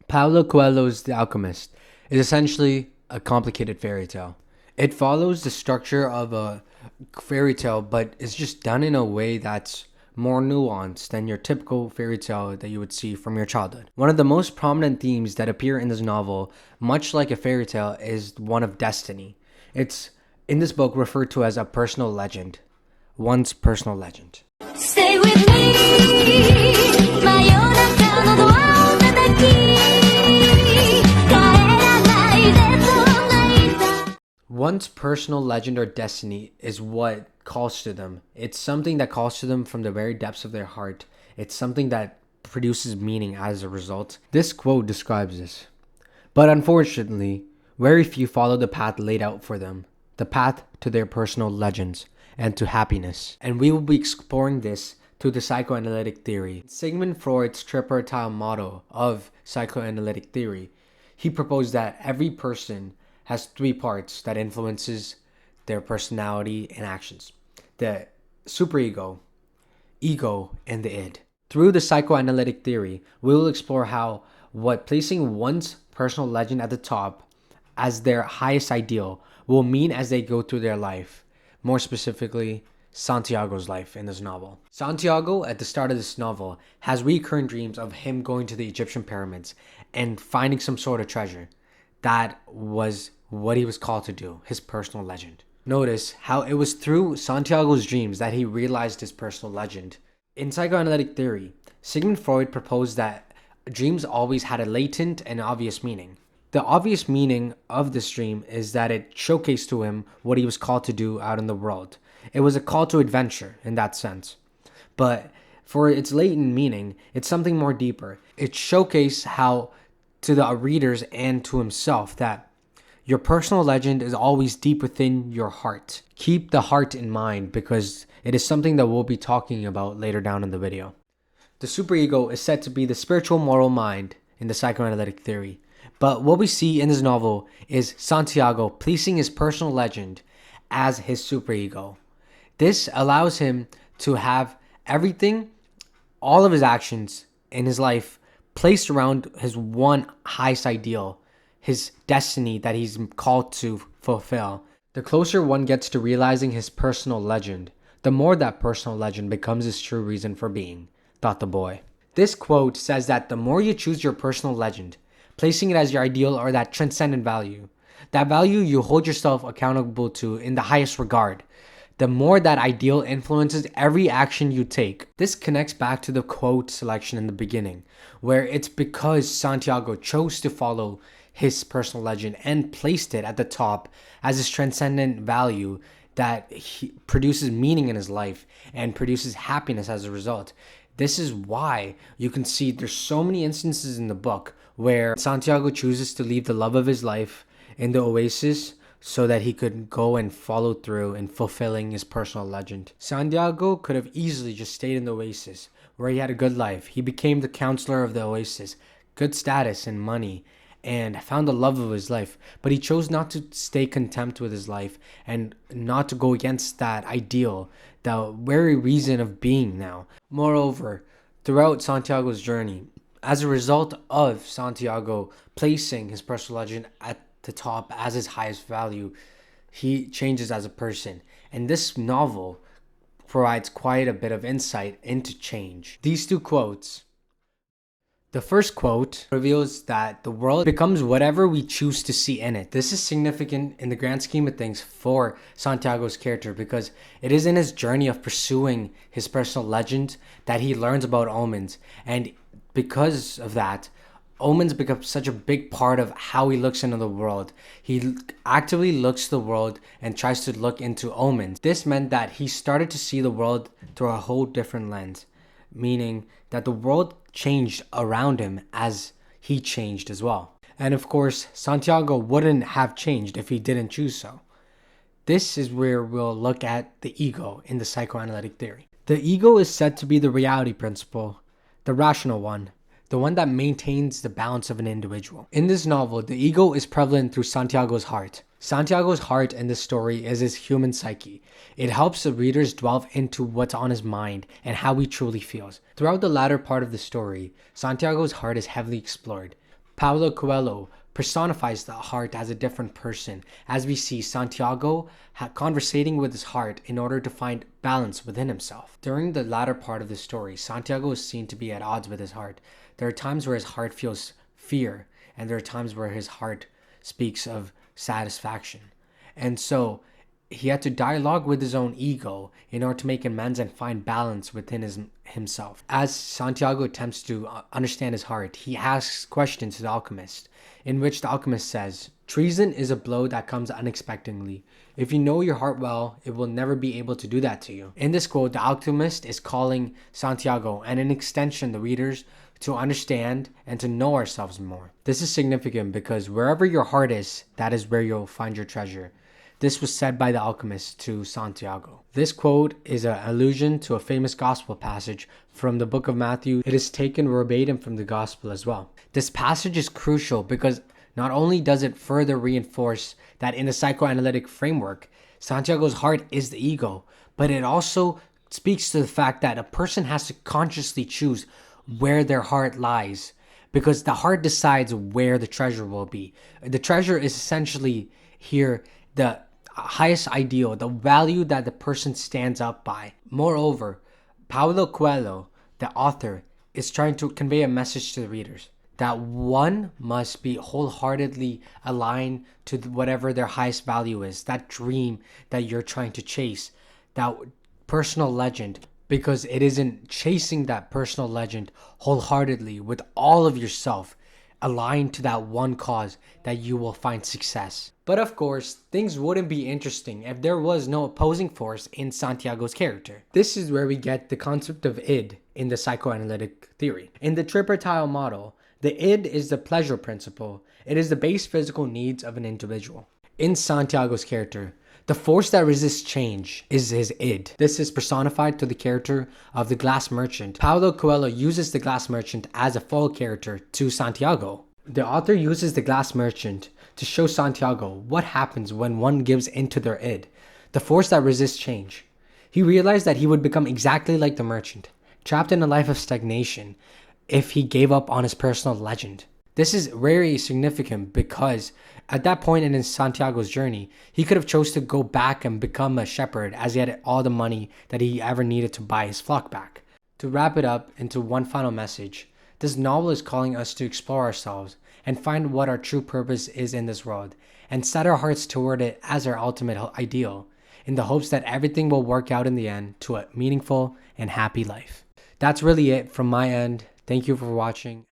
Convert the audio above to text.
Paulo Coelho's The Alchemist is essentially a complicated fairy tale. It follows the structure of a fairy tale, but it's just done in a way that's more nuanced than your typical fairy tale that you would see from your childhood. One of the most prominent themes that appear in this novel, much like a fairy tale, is one of destiny. It's in this book referred to as a personal legend. One's personal legend. Stay with me. One's personal legend or destiny is what calls to them. It's something that calls to them from the very depths of their heart. It's something that produces meaning as a result. This quote describes this. But unfortunately, very few follow the path laid out for them, the path to their personal legends and to happiness. And we will be exploring this through the psychoanalytic theory. Sigmund Freud's tripartite model of psychoanalytic theory, he proposed that every person has three parts that influences their personality and actions: the superego, ego, and the id. Through the psychoanalytic theory, we will explore how what placing one's personal legend at the top as their highest ideal will mean as they go through their life. More specifically, Santiago's life in this novel. Santiago, at the start of this novel, has recurrent dreams of him going to the Egyptian pyramids and finding some sort of treasure. That was what he was called to do, his personal legend. Notice how it was through Santiago's dreams that he realized his personal legend. In psychoanalytic theory, Sigmund Freud proposed that dreams always had a latent and obvious meaning. The obvious meaning of this dream is that it showcased to him what he was called to do out in the world. It was a call to adventure in that sense. But for its latent meaning, it's something more deeper. It showcased how to the readers and to himself that your personal legend is always deep within your heart. Keep the heart in mind because it is something that we'll be talking about later down in the video. The superego is said to be the spiritual moral mind in the psychoanalytic theory. But what we see in this novel is Santiago placing his personal legend as his superego. This allows him to have everything, all of his actions in his life placed around his one highest ideal, his destiny that he's called to fulfill. The closer one gets to realizing his personal legend, the more that personal legend becomes his true reason for being, thought the boy. This quote says that the more you choose your personal legend, placing it as your ideal or that transcendent value, that value you hold yourself accountable to in the highest regard, the more that ideal influences every action you take. This connects back to the quote selection in the beginning, where it's because Santiago chose to follow his personal legend and placed it at the top as his transcendent value that he produces meaning in his life and produces happiness as a result. This is why you can see there's so many instances in the book where Santiago chooses to leave the love of his life in the oasis so that he could go and follow through in fulfilling his personal legend. Santiago could have easily just stayed in the oasis where he had a good life. He became the counselor of the oasis, good status and money, and found the love of his life. But he chose not to stay content with his life and not to go against that ideal, the very reason of being now. Moreover, throughout Santiago's journey, as a result of Santiago placing his personal legend at the top as his highest value, he changes as a person. And this novel provides quite a bit of insight into change. These two quotes. The first quote reveals that the world becomes whatever we choose to see in it. This is significant in the grand scheme of things for Santiago's character because it is in his journey of pursuing his personal legend that he learns about omens. And because of that, omens become such a big part of how he looks into the world. He actively looks to the world and tries to look into omens. This meant that he started to see the world through a whole different lens, meaning that the world changed around him as he changed as well. And of course, Santiago wouldn't have changed if he didn't choose so. This is where we'll look at the ego in the psychoanalytic theory. The ego is said to be the reality principle, the rational one, the one that maintains the balance of an individual. In this novel, the ego is prevalent through Santiago's heart. Santiago's heart in this story is his human psyche. It helps the readers delve into what's on his mind and how he truly feels. Throughout the latter part of the story, Santiago's heart is heavily explored. Paulo Coelho personifies the heart as a different person, as we see Santiago conversating with his heart in order to find balance within himself. During the latter part of the story, Santiago is seen to be at odds with his heart. There are times where his heart feels fear, and there are times where his heart speaks of satisfaction. And so he had to dialogue with his own ego in order to make amends and find balance within himself. As Santiago attempts to understand his heart, he asks questions to the alchemist, in which the alchemist says, "Treason is a blow that comes unexpectedly. If you know your heart well, it will never be able to do that to you." In this quote, the alchemist is calling Santiago, and in extension the readers, to understand and to know ourselves more. This is significant because wherever your heart is, that is where you'll find your treasure. This was said by the alchemist to Santiago. This quote is an allusion to a famous gospel passage from the book of Matthew. It is taken verbatim from the gospel as well. This passage is crucial because not only does it further reinforce that in the psychoanalytic framework, Santiago's heart is the ego, but it also speaks to the fact that a person has to consciously choose where their heart lies, because the heart decides where the treasure will be. The treasure is essentially here the highest ideal, the value that the person stands up by. Moreover, Paulo Coelho, the author, is trying to convey a message to the readers that one must be wholeheartedly aligned to whatever their highest value is, that dream that you're trying to chase, that personal legend, because it isn't chasing that personal legend wholeheartedly with all of yourself, aligned to that one cause, that you will find success. But of course, things wouldn't be interesting if there was no opposing force in Santiago's character. This is where we get the concept of id in the psychoanalytic theory. In the tripartile model, the id is the pleasure principle. It is the base physical needs of an individual. In Santiago's character, the force that resists change is his id. This is personified to the character of the glass merchant. Paulo Coelho uses the glass merchant as a foil character to Santiago. The author uses the glass merchant to show Santiago what happens when one gives into their id, the force that resists change. He realized that he would become exactly like the merchant, trapped in a life of stagnation if he gave up on his personal legend. This is very significant because at that point in Santiago's journey, he could have chose to go back and become a shepherd, as he had all the money that he ever needed to buy his flock back. To wrap it up into one final message, this novel is calling us to explore ourselves and find what our true purpose is in this world, and set our hearts toward it as our ultimate ideal, in the hopes that everything will work out in the end to a meaningful and happy life. That's really it from my end. Thank you for watching.